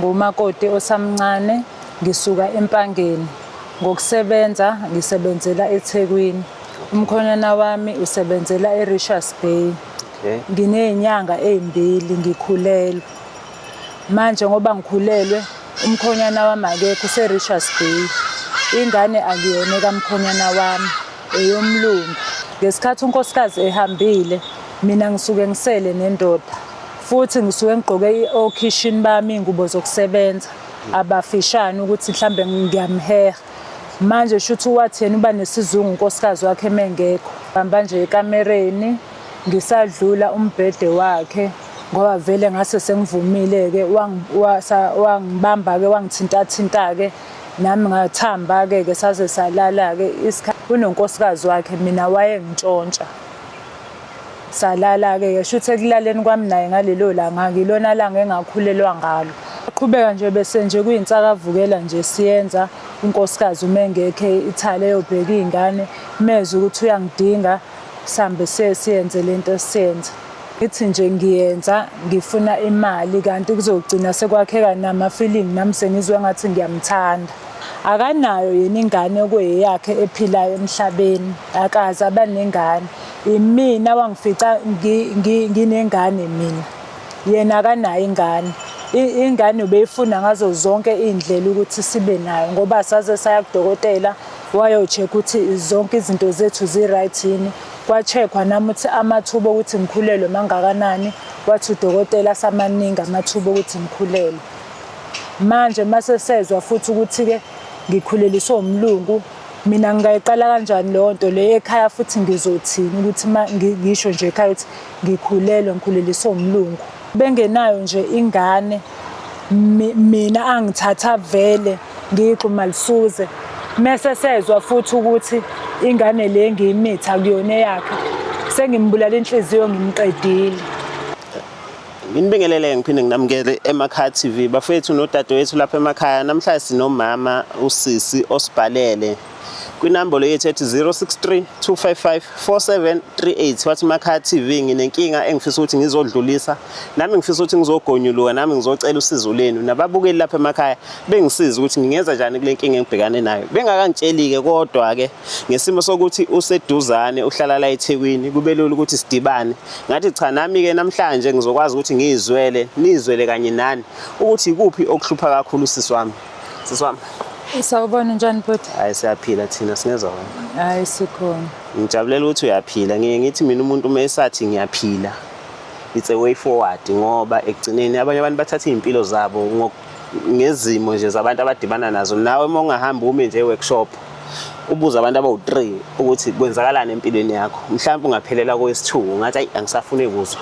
Ngumakoti osamncane, ngisuka eMpangeni. Ngokusebenza ngisebenzela eThekwini. Umkhonyana wami usebenzela eRichards Bay. Nginey'nyanga ey'mbili ngikhulelwe. Manje ngoba ngikhulelwe, umkhonyana wami akekho use-Richards Bay. Ingane akuyona kamkhonyana wami, eyomlungu. Ngesikhathi unkosikazi ehambile, mina ngisuke ngisele nendoda. Futhi ngisuke ngigqoke okhishini bami iy'ngubo zokusebenza abafishane ukuthi mhlambe ngiyamheha. Manje shuthi wathi yena uba nesizungu unkosikazi wakhe mengekho. Hamba nje ekamereni ngisadlula umbhede wakhe ngoba vele ngase sengivumile-ke wangibamba-ke wangithinta-ke nami ngathamba-ke saze salala-ke unonkosikazi wakhe mina wayengintshontsha. Salala-ke shuthi ekulaleni kwami naye ngalelo langa ngilona langa engakhulelwa ngalo. Qhubeka nje bese nje kuyinsakavukela nje siyenza unkosikazi uma engekho ithale eyobheka iy'ngane mezwe ukuthi uyangidinga sihambe siyenze lento esiyenza. Ngithi nje ngiyenza ngifuna imali kanti kuzogcina sekwakheka nama-feeling nami sengizwe ngathi ngiyamthanda. Akanayo yena ingane okuyeyakhe ephilayo emhlabeni, akaze abe nengane. Imina wangifica nginengane mina, yena akanayo ingane. Ingane ubeyifuna ngazo zonke iy'ndlela ukuthi sibe nayo ngoba saze saya kudokotela wayo-check ukuthi zonke izinto zethu zi-right yini. Kwa-check-wa nami ukuthi amathuba okuthi ngikhulelwe mangakanani, wathi udokotela asamaningi amathuba okuthi ngikhulelwe. Manje mase sezwa futhi ukuthi-ke ngikhuleliswe umlungu, mina ngingayiqala kanjani leyo nto leyo ekhaya futhi ngizothini ukuthi ngisho nje ekhaya ukuthi ngikhuleliswe umlungu. Bengenayo nje ingane, mina angithatha vele ngiyigxuma lisuze. Mese sezwa futhi ukuthi ingane le ngiyimitha kuyona eyakhe, sengimbulala inhliziyo ngimqedile. Nginibingelele ngiphinde nginamukele eMakhaya TV. Bafethu nodadewethu lapha emakhaya namhlanje sinomama usisi osibhalele kwinambolo yethu ethi 063 255 4738. Wathi Makhaya TV nginenkinga engifisa ukuthi ngizodlulisa, nami ngifisa ukuthi ngizogonyuluka, nami ngizocela usizo lenu nababukeli lapha emakhaya bengisiza ukuthi ngingenza njani kule nkinga engibhekane nayo. Bengakangitsheli-ke kodwa-ke ngesimo sokuthi useduzane uhlala la eThekwini kube lula ukuthi sidibane. Ngathi cha nami-ke namhlanje ngizokwazi ukuthi ngizwele nizwele kanye nani ukuthi ikuphi okuhlupha kakhulu usisi wami. Sisi wami, Sawubona njani bhuti? hayi siyaphila thina singezwa wena. Hayi sikhona. Ngijabulela ukuthi uyaphila. Ngithi mina umuntu uma esathi ngiyaphila, it's a way forward ngoba ekugcineni abanye abantu bathatha iy'mpilo zabo ngezimo nje zabantu abadibana nazo. Nawe uma ungahamba ume nje e-workshop ubuza abantu abawu-3 ukuthi kwenzakalani empilweni yakho, mhlawumbe ungaphelela kowesi-2 ngathi ayi angisafune kuzwa.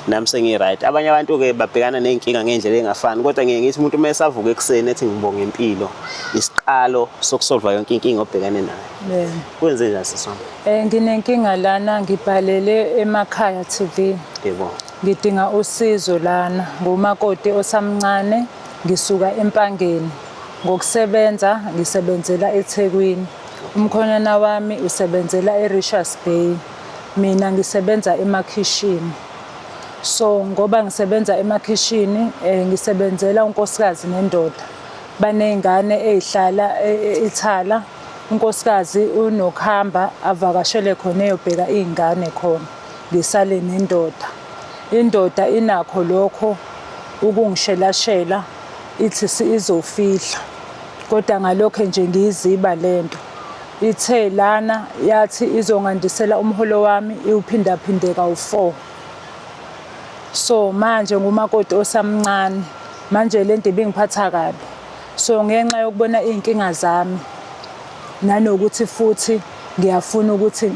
Nami sengi-right. Abanye abantu-ke babhekana ney'nkinga ngey'ndlela ey'ngafani, kodwa ngithi umuntu uma esavuka ekuseni ethi ngibonge impilo, isiqalo sokusolva yonke inkinga obhekane nayo. Kwenze njani sisi wami? Nginenkinga lana ngibhalele eMakhaya TV. Yebo. Ngidinga usizo lana. Ngumakoti osamncane, ngisuka eMpangeni. Ngokusebenza ngisebenzela eThekwini. Umkhonyana wami usebenzela eRichards Bay. Mina ngisebenza emakhishini. So ngoba ngisebenza emakhishini ngisebenzela unkosikazi nendoda. Baney'ngane ey'hlala eThala. Unkosikazi unokuhamba avakashele khona eyobheka iy'ngane khona. Ngisale nendoda. Indoda inakho lokho ukungishelashela ithi izofihla. Kodwa ngalokho nje ngiyiziba lento. Ithe lana yathi izongandisela umholo wami iwuphindaphinde kawu-4. So manje ngumakoti osamncane. Manje lento ibingiphatha kabi. So ngenxa yokubona iy'nkinga zami nanokuthi futhi ngiyafuna ukuthi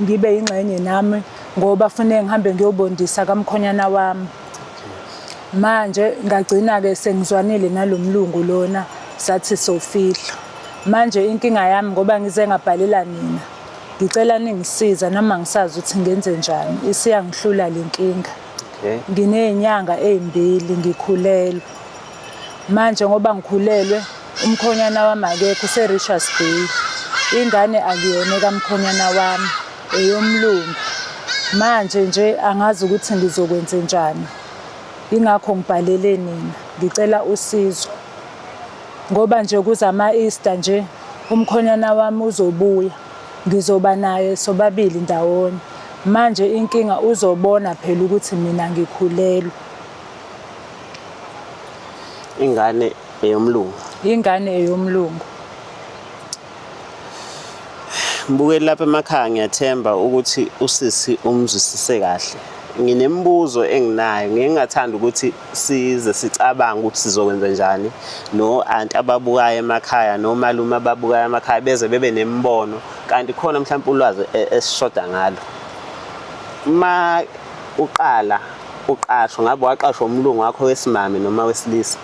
ngibe yingxenye nami ngoba kufanele ngihambe ngiyobondisa kamkhonyana wami. Manje ngagcina-ke sengizwanile nalomlungu lona sathi sofihla. Manje inkinga yami ngoba ngize ngabhalela nina, ngicela ningisiza noma ngisazi ukuthi ngenze njani, isiyangihlula le nkinga. Nginey'nyanga ey'mbili ngikhulelwe. Manje ngoba ngikhulelwe, umkhonyana wami akekho use-Richards Bay. Ingane akuyona kamkhonyana wami, eyomlungu. Manje nje angazi ukuthi ngizokwenze njani. Ingakho ngibhalele nina, ngicela usizo. Ngoba nje kuzama-Easter nje, umkhonyana wami uzobuya. Ngizoba naye sobabili ndawonye. Manje inkinga uzobona phela ukuthi mina ngikhulelwe. Ingane eyomlungu. Ingane eyomlungu. Mbukeli lapha emakhaya ngiyathemba ukuthi usisi umzwisise kahle. Nginemibuzo enginayo, ngingathanda ukuthi size sicabange ukuthi sizokwenza njani no-anti ababukayo emakhaya nomalume ababukayo emakhaya beze bebe nemibono kanti khona mhlawumbe ulwazi esishoda ngalo. Ma uqala uqashwa ngabe waqashwa umlungu wakho wesimame noma wesilisa?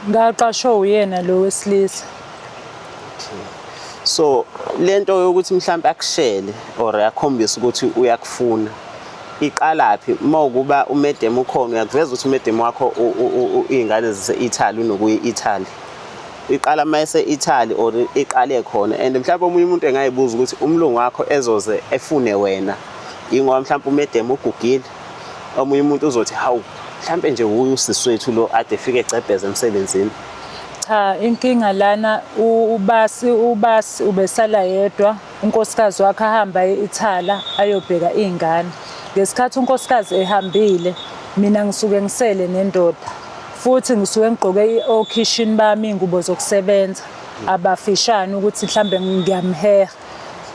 Ngaqashwa uyena lo wesilisa. So lento yokuthi mhlawumbe akushele or yakhombisa ukuthi uyakufuna iqalaphi mawukuba umedem ukhona uyakuveza ukuthi umedem wakho izingane zise-Italy unokuyi-Italy. Iqala mayese Italy or iqale khona and mhlawumbe omunye umuntu engayibuza ukuthi umlungu wakho ezoze efune wena ingoba mhlawumbe umedem ugugile. Omunye umuntu uzothi hawu mhlawumbe nje uyu usisi wethu lo ade efike ecebheze emsebenzini. Cha, inkinga lana ubasi ubesala yedwa. Unkosikazi wakhe ahamba e-Italy ayobheka izingane. Ngesikhathi unkosikazi ehambile, mina ngisuke ngisele nendoda. Futhi ngisuke ngigqoke i-occasion bami ingubo zokusebenza abafishane ukuthi mhlambe ngiyamheha.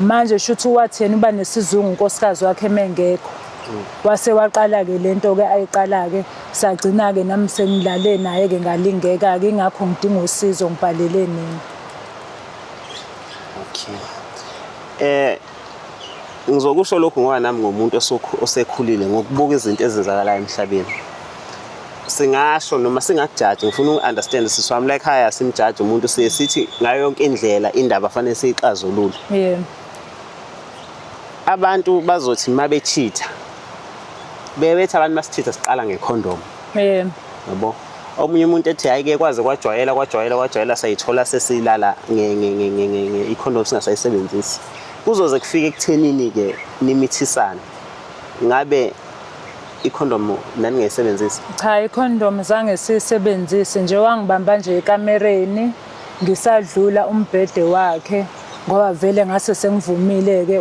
Manje shuthi wathi yena uba nesizungu unkosikazi wakhe mengekho. Wase waqala-ke lento-ke ayiqala-ke sagcina-ke nami sengilale naye-ke ngalingeka-ke ingakho ngidinga usizo ngibhalele nina. Okay. Ngizokusho lokhu ngoba nami ngomuntu osekhulile ngokubuka izinto ezenzakalayo emhlabeni. Singasho noma singakujaji ngifuna uku-understand sisi wami la ekhaya simjaji umuntu sithi ngayo yonke indlela indaba fanele siyixazulule. Yebo. Abantu bazothi mabechitha bebethi abantu masithitha siqala ngekhondom. Yebo. Yabo. Omunye umuntu ethi hayike kwaze kwajwayela sayithola sesilala ikhondom singasayisebenzisi. Kuzoze kufike ekuthenini ke nimithisana. Ngabe ikhondom nani ngiyisebenzisa? Cha, ikhondom zange sisebenzise nje wangibamba nje ekamereni ngisadlula umbhede wakhe ngoba vele ngase sengivumile ke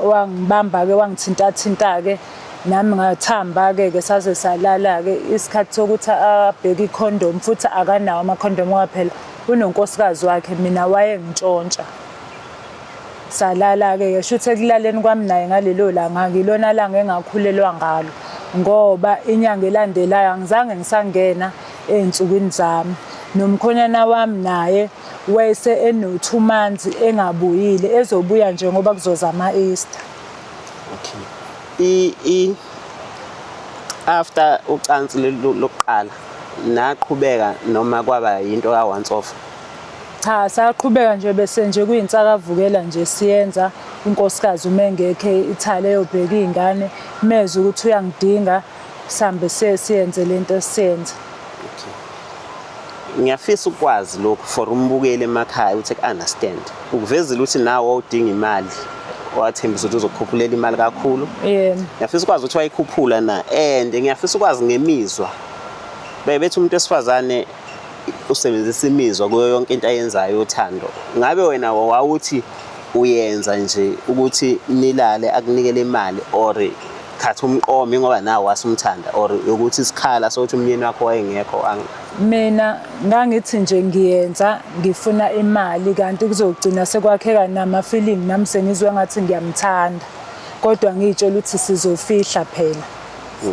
wangibamba ke wangithinta ke nami ngathamba ke saze salala ke isikhathi sokuthi abheke ikhondom futhi akanawo amakhondom waphela unonkosikazi wakhe mina wayengintshontsha. Salala-ke shuthi ekulaleni kwami naye ngalelo langa ngilona langa engakhulelwa ngalo ngoba inyanga elandelayo angizange ngisangena ey'nsukwini zami. Nomkhonyana wami naye wayese eno-2 months engabuyile ezobuya nje ngoba kuzozama-Easter. Okay. After ucansi lokuqala naqhubeka noma kwaba yinto ka-once off? Cha, saqhubeka nje bese nje kuyinsakavukela nje siyenza unkosikazi umengekho e-Italy eyobheka izingane meze ukuthi uyangidinga sihambe siyenze lento esiyenza. Ngiyafisa ukwazi lokhu for umbukeli emakhaya ukuthi ku-understand ukuvezela ukuthi nawe udinga imali wathembisa ukuthi uzokukhuphulela imali kakhulu. Yebo. Ngiyafisa ukwazi ukuthi wayikhuphula na and ngiyafisa ukwazi ngemizwa bebethi umuntu esifazane usebenzisa imizwa kuyo yonke into ayenzayo yothando. Ngabe wena wawuthi uyenza nje ukuthi nilale akunikele imali or khathi umqomi ngoba nawe wasumthanda or ukuthi isikhala sokuthi umyeni wakho wayengekho? Mina ngangithi nje ngiyenza ngifuna imali kanti kuzogcina sekwakheka nama-feeling nami sengizwe ngathi ngiyamthanda kodwa ngiyitshela ukuthi sizofihla phela.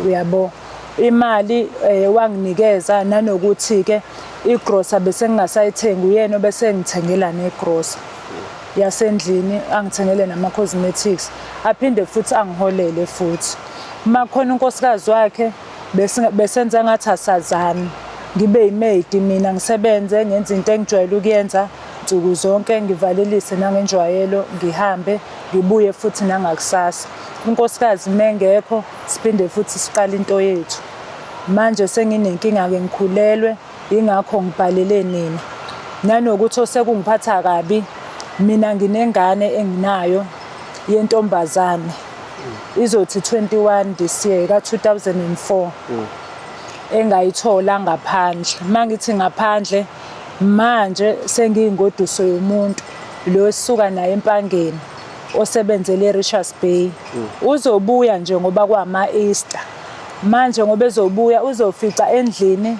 Uyabo imali wanginikeza nanokuthi-ke igrosa bese ngingasayithengi uyena bese ngithengela negrosa yasendlini angithengele nama-cosmetics aphinde futhi angiholele futhi. Uma khona unkosikazi wakhe besenza ngathi asazani ngibe yimaid mina ngisebenze ngenza into engijwayele ukuyenza nsuku zonke ngivalelise nangenjwayelo ngihambe ngibuye futhi nangakusasa. Unkosikazi mengekho siphinde futhi siqale into yethu. Manje senginenkinga-ke ngikhulelwe ingakho ngibhalele nina. Nanokuthi osekungiphatha kabi mina nginengane enginayo yentombazane izothi 21 this year ka-2004. engayithola ngaphandle. Mangithi ngaphandle manje sengiyingoduso yomuntu lo sisuka naye empangeni osebenzele eRichards Bay. Uzobuya nje ngoba kwama-Easter. Manje ngoba ezobuya uzofica endlini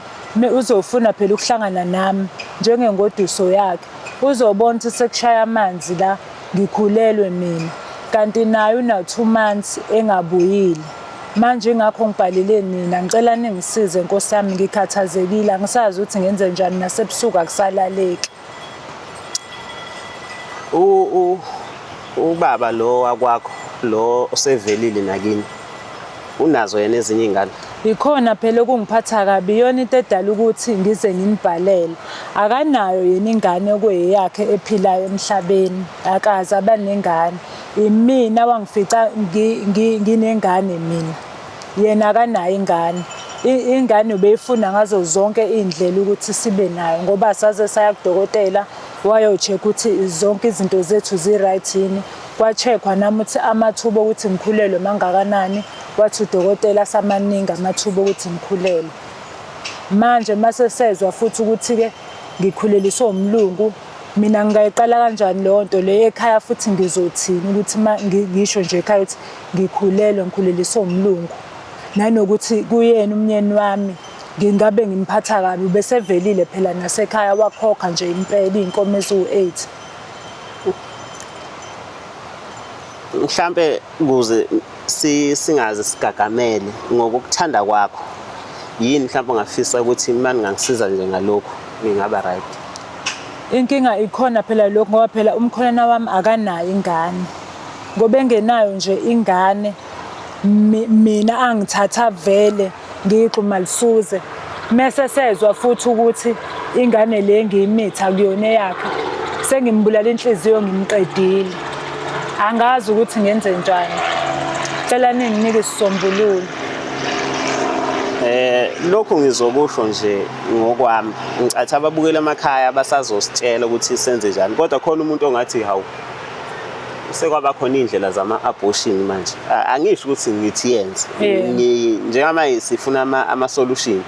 uzofuna phela ukuhlangana nami njengengoduso yakhe. Uzobona ukuthi sekushaya amanzi la ngikhulelwe mina. Kanti naye una 2 months engabuyile. Manje ingakho ngibhalele nina ngicela ningisize Nkosi yami ngikhathazekile angisazi ukuthi ngenze njani nasebusuku akusalaleki. Ubaba lo wakwakho lo osevelile nakini unazo yena ezinye izingane. Ikhona phela okungiphatha kabi yona into edala ukuthi ngize nginibhalele. Akanayo yena ingane okuyeyakhe ephilayo emhlabeni. Akaze abanengane. Imina wangifica nginengane mina. Yena akanayo ingane. Ingane ubeyifuna ngazo zonke indlela ukuthi sibe nayo ngoba saze saya kudokotela wayo-check ukuthi zonke izinto zethu zi-right yini. Kwa-checkwa nami ukuthi amathuba ukuthi ngikhulelwe mangakanani. Wathi udokotela samaningi amathuba ukuthi ngikhulelwe. Manje mase sezwa futhi ukuthi-ke ngikhuleliswe umlungu. Mina ngingayiqala kanjani leyo nto leyo ekhaya futhi ngizothini ukuthi ngisho nje ekhaya ukuthi ngikhuleliswe umlungu. Nanokuthi kuyena umnyeni wami ngingabe ngimphatha kabi bese velile phela nasekhaya wakhokha nje impela inkomo ezu8. Mhlambe kuze singaze sigagamele ngokukuthanda kwakho. Yini mhlawumbe ungafisa ukuthi manje ngangisiza nje ngalokho ngingaba right? Inkinga ikhona phela lokho ngoba phela umkhonana wami akanayo ingane. Ngoba engenayo nje ingane mina angithatha vele ngixuma lisuze. Mase sezwe futhi ukuthi ingane le ngiyimitha kuyona yakhe. Sengimbulala inhliziyo ngimqedile. Angazi ukuthi ngenze njani. Cela ninginike isisombululo. Lokho ngizokusho nje ngokwami. Ngicathi ababukela emakhaya basazositshela ukuthi senze njani. Kodwa khona umuntu ongathi hawu sekwaba khona indlela zama-abortion manje. Angisho ukuthi ngithi yenze. Njengamanje sifuna ama-solution.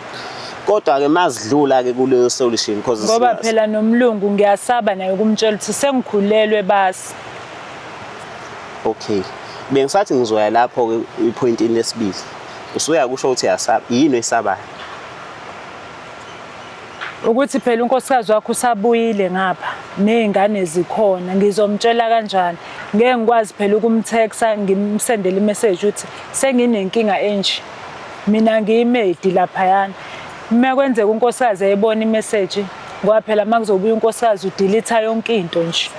Kodwa ke mazidlula ke kuleyo solution because ngoba phela nomlungu ngiyasaba naye ukumtshela ukuthi sengikhulelwe basi. Okay. Bengisathi ngizoya lapho ke ipoint lesibili. Usuya kusho ukuthi yasaba yini esabayo? Ukuthi phela unkosikazi wakho usabuyile ngapha nezingane zikhona ngizomtshela kanjani ngeke ngikwazi phela ukumtexta ngimsendele imessage uthi senginenkinga enje mina ngiyimedi lapha yana uma kwenzeka unkosikazi ayibona imessage ngoba phela makuzobuya unkosikazi udelete yonke into nje.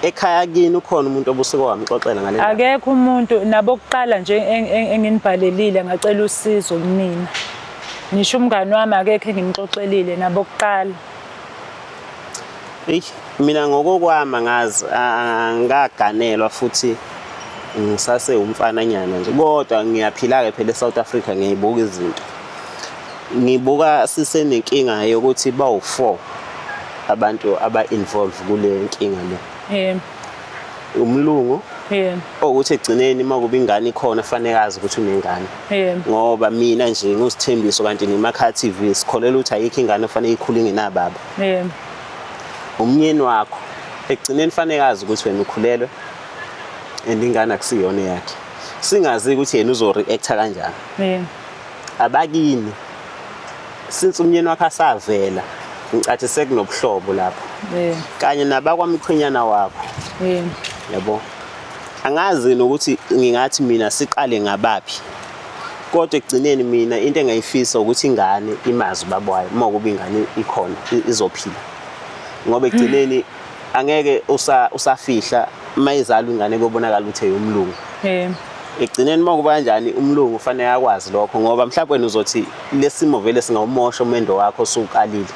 Ekhaya kini ukhona umuntu obusuke wamxoxela ngale ndaba? Akekho umuntu nabokuqala nje enginibhalelile ngacela usizo kumina. Ngisho umngane wami akekho engimxoxelile nabokuqala. Mina ngokokwami ngazi angaganelwa futhi ngisase umfananyana nje kodwa ngiyaphila ke phela eSouth Africa ngiyibuka izinto. Ngibuka sisenenkinga yokuthi bawu4 abantu aba-involve kule nkinga le. Umlungu ukuthi egcineni makuba ingane ikhona fanele azi ukuthi unengane. Ngoba mina nje ngusithembiso kanti neMakhaya TV sikholela ukuthi ayikho ingane efanele ikhule ngenababa. Umnyeni wakho egcineni fanele azi ukuthi wena ukhulelwe and ingane akusiyona yakhe. Singazi ukuthi yena uzo-reacta kanjani. Abakini since umnyeni wakhe asavela ngicathi sekunobuhlobo lapho. Kanye nabakwamkhwenyana wakho. Yabo. Angazi nokuthi ngingathi mina siqale ngabaphi. Kodwa egcineni mina into engayifisa ukuthi ingane imazi babwayo uma kuba ingane ikhona izophila. Ngoba egcineni angeke usafihla mayizala ingane kubonakala ukuthi eyomlungu. Egcineni makuba kanjani umlungu ufanele akwazi lokho ngoba mhlawumbe wena uzothi lesimo vele singawumosha umendo wakho osuqalile.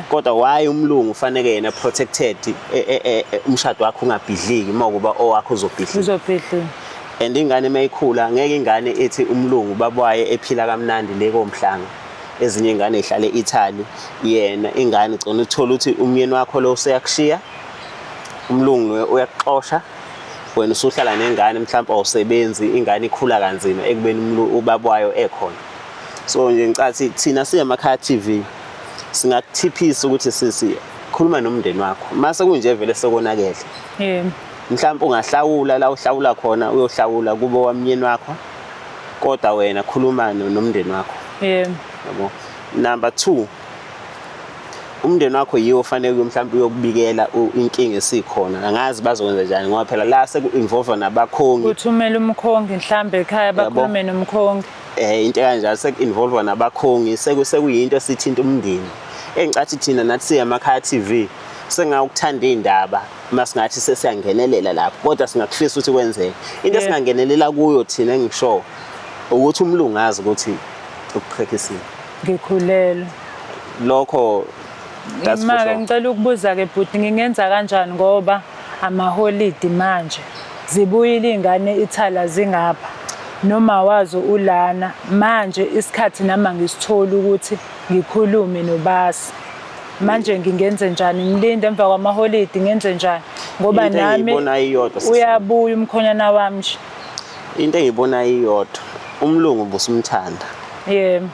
Kodwa why umlungu ufanele yena protected umshado wakho ungabhidliki makuba owakho uzobhidlika. And ingane mayikhula ngeke ingane ethi umlungu babwaye ephila kamnandi leko mhlanga. Ezinye ingane ehlale eItaly yena ingane igcona uthola ukuthi umyeni wakho lo useyakushiya umlungu uyakuxosha wena usuhlala nengane mhlawumbe awusebenzi, ingane ikhula kanzima ekubeni ubaba wayo ekhona. So nje ngicathi thina siyemakhaya TV singakuthiphisa ukuthi sisi khuluma nomndeni wakho. Mase kunje vele sekonakele. Yebo. Mhlawumbe ungahlawula la uhlawula khona uyohlawula kubo wamnyeni wakho. Kodwa wena khuluma nomndeni wakho. Yebo. Yabo. Number 2, umndeni wakho yiwo fanele mhlawumbe uyokubikela inkinga esikhona. Angazi bazokwenza njani ngoba phela la seku-involve nabakhongi. Uthumela umkhongi mhlambe ekhaya bakhulume nomkhongi. Into kanjalo seku-involve nabakhongi sekuyinto esithinta umndeni. Engicathi thina nathi siyemakhaya TV sengawukuthanda indaba masingathi sesiyangenelela lapho kodwa singakufisa ukuthi kwenzeke. Into esingangenelela kuyo thina engisho ukuthi umlungu azi ukuthi ukuqhekhisile. Ngikhulelwe. Lokho that's for sure. Ngicela ukubuza ke bhuti ngingenza kanjani ngoba amaholidi manje zibuyile ingane ithala zingapha noma wazo ulana manje isikhathi nama ngisithola ukuthi ngikhulume nobasi manje ngingenze njani ngilinde emva kwamaholidi ngenze njani ngoba nami uyabuya umkhonyana wami nje. Into engiyibona iyodwa umlungu busumthanda. Yebo.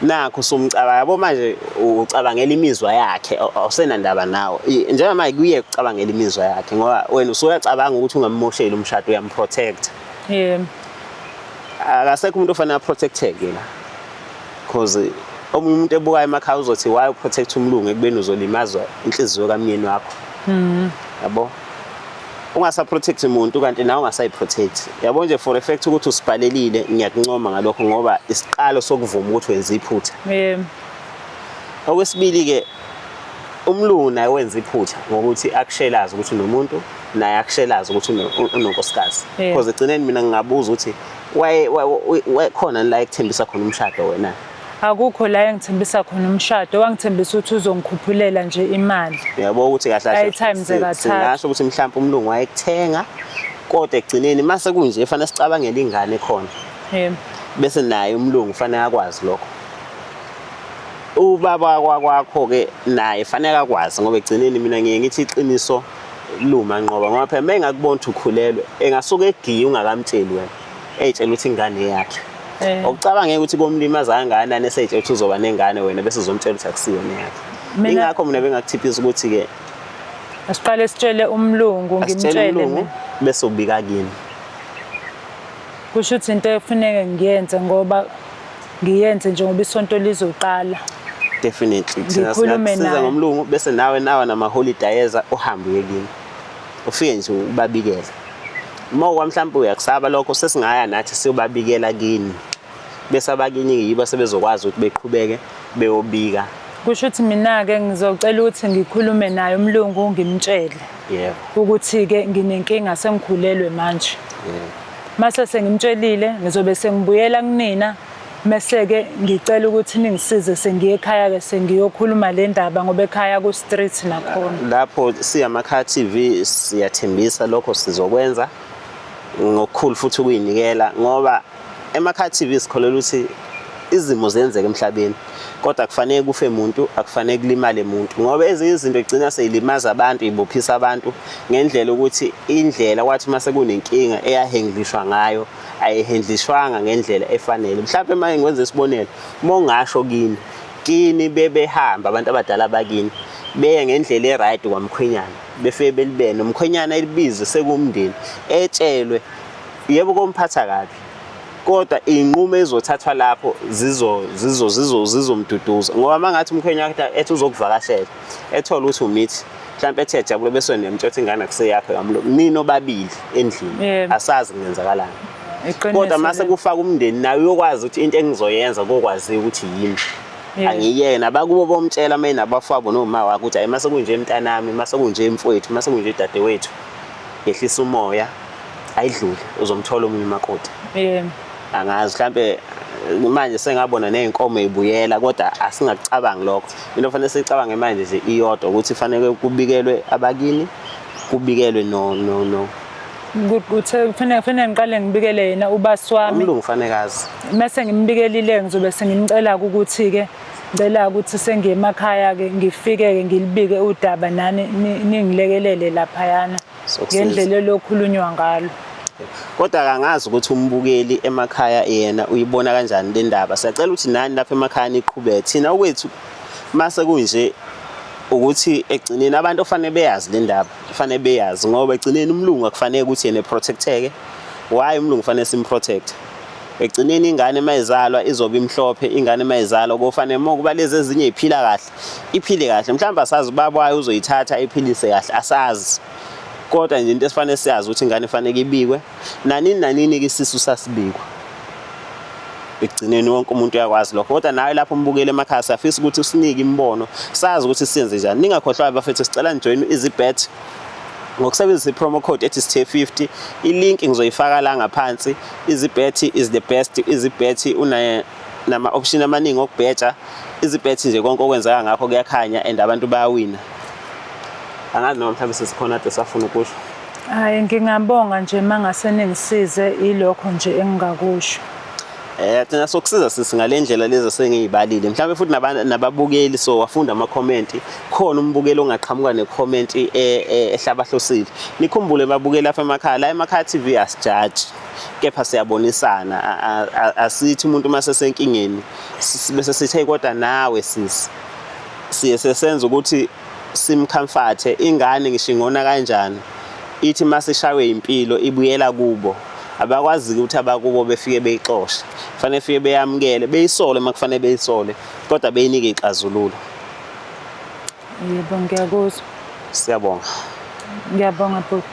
Nakho sumcabanga yabo manje ucabangela imizwa yakhe awusenandaba nawe njengoba manje kuye ucabangela imizwa yakhe ngoba wena usuyacabanga ukuthi ungammosheli umshado uyamprotect. Yebo. Akasekho umuntu ofanele aprotecteke la because omunye umuntu ebuka emakhaya uzothi why uprotect umlungu ekubeni uzolimazwa inhliziyo kamnyeni wakho. Yabo. Ungasaprotect umuntu kanti nawe ungasayiprotect. Yabo nje for effect ukuthi usibhalelile ngiyakuncoma ngalokho ngoba isiqalo sokuvuma ukuthi wenza iphutha. Yebo. Okwesibili ke umlungu naye wenza iphutha ngokuthi akushelaza ukuthi unomuntu naye akushelaza ukuthi unonkosikazi. Because egcineni mina ngingabuza ukuthi why khona la ekuthembisa khona umshado wena. Akukho la engithembisa khona umshado wangithembisa ukuthi uzongikhuphula nje imali. Yabo ukuthi kahle kahle singasho ukuthi mhlawumbe umlungu wayekuthenga kodwa egcineni mase kunje efanele sicabangela ingane khona. Yebo. Bese naye umlungu fanele akwazi lokho. Ubaba kwakho ke naye fanele akwazi ngoba egcineni mina ngiye ngithi iqiniso luma nqoba ngoba phela mengakubona ukuthi ukhulelwe engasuka egiye ungakamtsheli wena eyitshela ukuthi ingane yakhe. Okucabanga ukuthi komlimaza kangakanani eseyitshela ukuthi uzoba nengane wena bese uzomtshela ukuthi akusiyona yakhe. Ingakho mina bengakuthiphisa ukuthi ke asiqale sitshele umlungu ngimtshele bese ubika kini. Kusho ukuthi into efuneka ngiyenze ngoba ngiyenze njengoba isonto lizoqala. Definitely. Siza ngomlungu bese nawe namaholidays uhambe uyekini. Ufike nje ubabikela. Uma mhlawumbe uyakusaba lokho sesingaya nathi siyobabikela kini. Bese abakini yibo sebezokwazi ukuthi beqhubeke beyobika. Kusho ukuthi mina ke ngizocela ukuthi ngikhulume naye umlungu ngimtshele. Yebo. Ukuthi ke nginenkinga sengikhulelwe manje. Yebo. Mase sengimtshelile ngizobe sengibuyela kunina mase ke ngicela ukuthi ningisize sengiye ekhaya ke sengiyokhuluma le ndaba ngoba ekhaya ku street nakhona. Lapho siyamakhaya TV siyathembisa lokho sizokwenza ngokukhulu futhi ukuyinikela ngoba emakhaya TV sikholela ukuthi izimo zenzeka emhlabeni kodwa kufanele kufe umuntu akufanele kulimale umuntu ngoba ezinye izinto egcina seyilimaza abantu ibophisa abantu ngendlela ukuthi indlela kwathi mase kunenkinga eyahendlishwa ngayo ayihendlishwanga ngendlela efanele. Mhlawumbe manje ngikwenza isibonelo uma ungasho kini bebehamba abantu abadala bakini beye ngendlela eright kwamkhwenyana befike belibene umkhwenyana elibize sekumndeni etshelwe yebo komphatha kabi kodwa inqumo ezothathwa lapho zizomduduza ngoba mangathi umkhwenyana ethi uzokuvakashela ethola ukuthi umithi mhlawumbe ethe jabule bese nemtshotha ingane akuseyakhe kamlo nino babili endlini asazi kungenzakalani. Kodwa mase kufaka umndeni nawe uyokwazi ukuthi into engizoyenza kokwazi ukuthi yini. Angiyena abakubo bomtshela mina nabafabo noma wakho ukuthi mase kunje emntanami mase kunje emfowethu mase kunje dadewethu ehlisa umoya ayidlule uzomthola omunye umakoti. Angazi mhlambe manje sengabona nezinkomo ezibuyela kodwa asingakucabangi lokho. Into kufanele sicabange manje nje iyodwa ukuthi fanele kubikelwe abakini kubikelwe no kufanele ngiqale ngibikele yena ubasi wami. Umlungu fanele kazi. Mase ngimbikelile ngizobe sengimcela ukuthi ke ngicela ukuthi sengiye emakhaya ke ngifike ke ngilibike udaba nani ningilekelele lapha yana. sokusiza. ngendlela elokhulunywa ngalo. Kodwa kangazi ukuthi umbukeli emakhaya yena uyibona kanjani le ndaba. Siyacela ukuthi nani lapha emakhaya niqhubeke. Thina okwethu mase kunje ukuthi egcineni abantu ofanele beyazi le ndaba, kufanele beyazi ngoba egcineni umlungu akufanele ukuthi yena protecteke. Why umlungu kufanele simprotect? Egcineni ingane mayizalwa izobe imhlophe, ingane mayizalwa kufanele mokuba lezi ezinye iphila kahle, iphile kahle. Mhlawumbe asazi ubaba wayo uzoyithatha iphilise kahle, asazi. Kodwa nje into esifanele siyazi ukuthi ingane ifanele ibikwe. Nanini ke isisu sasibikwa. Egcineni wonke umuntu uyakwazi lokho. Kodwa nawe lapho umbukele emakhaya siyafisa ukuthi usinike imbono, sazi ukuthi siyenze njani. Ningakhohlwa abafethu sicela nijoin EasyBet ngokusebenzisa i-promo code ethi sithe 50. I-link ngizoyifaka la ngaphansi. EasyBet is the best. EasyBet nama option amaningi okubheja. EasyBet nje konke okwenzeka ngakho kuyakhanya and abantu bayawina. Angazi noma mhlawumbe sesikhona ade safuna ukusho. Hayi ngingabonga nje mangase ningisize ilokho nje engingakusho. Thina sokusiza sisi ngalendlela lezi sengiyibalile. Mhlawumbe futhi nababukeli so wafunda ama comment. Khona umbukeli ongaqhamuka ne comment ehlabahlosile. Nikhumbule babukeli lapha emakhaya, la emakhaya TV asijudge. Kepha siyabonisana. Asithi umuntu mase senkingeni bese sithi kodwa nawe sisi. Siye sesenza ukuthi simcomforte ingane ngisho ingona kanjani. Ithi mase shawe impilo ibuyela kubo. Abakwazi ukuthi abakubo befike beyixoshe. Kufanele fike beyamukele, beyisole makufanele beyisole, kodwa beyinike ixazululo. Yebo ngiyakuzwa. Siyabonga. Ngiyabonga bhuti.